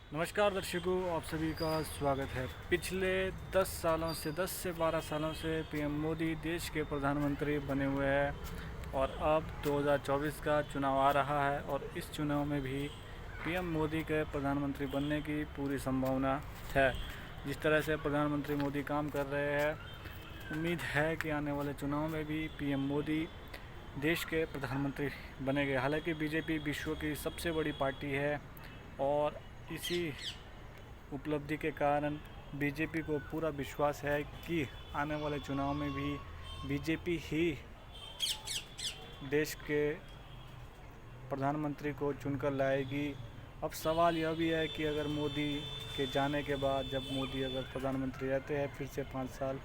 नमस्कार दर्शकों, आप सभी का स्वागत है। पिछले 10 सालों से 10 से 12 सालों से पीएम मोदी देश के प्रधानमंत्री बने हुए हैं और अब 2024 का चुनाव आ रहा है और इस चुनाव में भी पीएम मोदी के प्रधानमंत्री बनने की पूरी संभावना है। जिस तरह से प्रधानमंत्री मोदी काम कर रहे हैं, उम्मीद है कि आने वाले चुनाव में भी पीएम मोदी देश के प्रधानमंत्री बनेंगे। हालांकि बीजेपी विश्व की सबसे बड़ी पार्टी है और इसी उपलब्धि के कारण बीजेपी को पूरा विश्वास है कि आने वाले चुनाव में भी बीजेपी ही देश के प्रधानमंत्री को चुनकर लाएगी। अब सवाल यह भी है कि अगर मोदी के जाने के बाद, जब मोदी अगर प्रधानमंत्री रहते हैं फिर से 5 साल,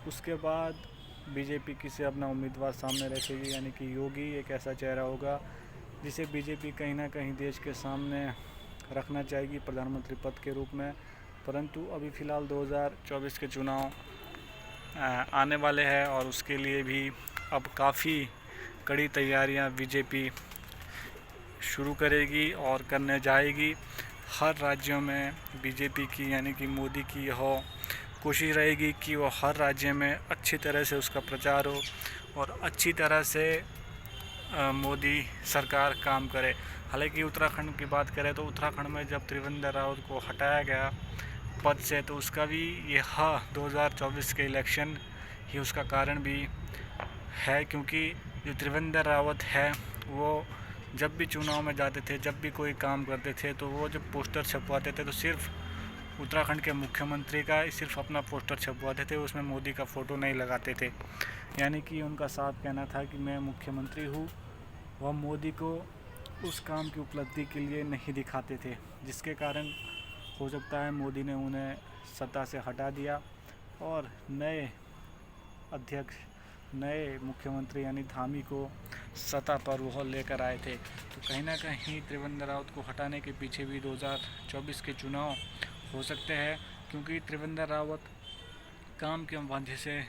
उसके बाद बीजेपी किसे अपना उम्मीदवार सामने रखेगी, यानी कि योगी एक ऐसा चेहरा होगा जिसे बीजेपी कहीं ना कहीं देश के सामने रखना चाहेगी प्रधानमंत्री पद के रूप में। परंतु अभी फ़िलहाल 2024 के चुनाव आने वाले हैं और उसके लिए भी अब काफ़ी कड़ी तैयारियां बीजेपी शुरू करेगी और करने जाएगी। हर राज्यों में बीजेपी की, यानी कि मोदी की यह कोशिश रहेगी कि वो हर राज्य में अच्छी तरह से उसका प्रचार हो और अच्छी तरह से मोदी सरकार काम करे। हालांकि उत्तराखंड की बात करें तो उत्तराखंड में जब त्रिवेंद्र रावत को हटाया गया पद से, तो उसका भी यह 2024 के इलेक्शन ही उसका कारण भी है, क्योंकि जो त्रिवेंद्र रावत है वो जब भी चुनाव में जाते थे, जब भी कोई काम करते थे, तो वो जब पोस्टर छपवाते थे तो सिर्फ उत्तराखंड के मुख्यमंत्री का सिर्फ अपना पोस्टर छपवाते थे, उसमें मोदी का फ़ोटो नहीं लगाते थे। यानी कि उनका साफ कहना था कि मैं मुख्यमंत्री हूँ। वह मोदी को उस काम की उपलब्धि के लिए नहीं दिखाते थे, जिसके कारण हो सकता है मोदी ने उन्हें सत्ता से हटा दिया और नए अध्यक्ष, नए मुख्यमंत्री यानी धामी को सत्ता पर वह लेकर आए थे। तो कहीं ना कहीं त्रिवेंद्र रावत को हटाने के पीछे भी 2024 के चुनाव हो सकते हैं, क्योंकि त्रिवेंद्र रावत काम के वजह से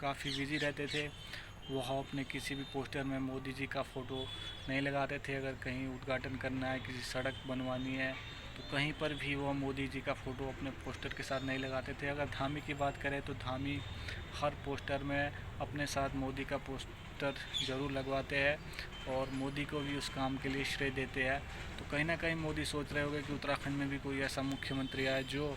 काफ़ी बिजी रहते थे। वह अपने किसी भी पोस्टर में मोदी जी का फ़ोटो नहीं लगाते थे। अगर कहीं उद्घाटन करना है, किसी सड़क बनवानी है, तो कहीं पर भी वह मोदी जी का फ़ोटो अपने पोस्टर के साथ नहीं लगाते थे। अगर धामी की बात करें तो धामी हर पोस्टर में अपने साथ मोदी का पोस्टर ज़रूर लगवाते हैं और मोदी को भी उस काम के लिए श्रेय देते हैं। तो कहीं ना कहीं मोदी सोच रहे होंगे कि उत्तराखंड में भी कोई ऐसा मुख्यमंत्री आए जो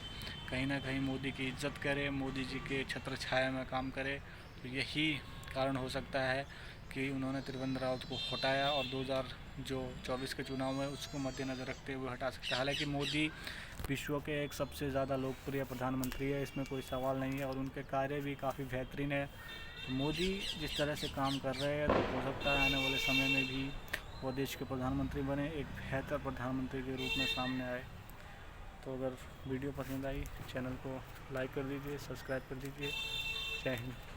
कहीं ना कहीं मोदी की इज्जत करे, मोदी जी के छत्र छाया में काम करे। तो यही कारण हो सकता है कि उन्होंने त्रिवेंद्र रावत को हटाया और 2024 के चुनाव में उसको मद्देनज़र रखते हुए हटा सकते हैं। हालांकि मोदी विश्व के एक सबसे ज़्यादा लोकप्रिय प्रधानमंत्री है, इसमें कोई सवाल नहीं है और उनके कार्य भी काफ़ी बेहतरीन है। तो मोदी जिस तरह से काम कर रहे हैं, तो हो सकता है आने वाले समय में भी वो देश के प्रधानमंत्री बने, एक बेहतर प्रधानमंत्री के रूप में सामने आए। तो अगर वीडियो पसंद आई, चैनल को लाइक कर दीजिए, सब्सक्राइब कर दीजिए। जय हिंद।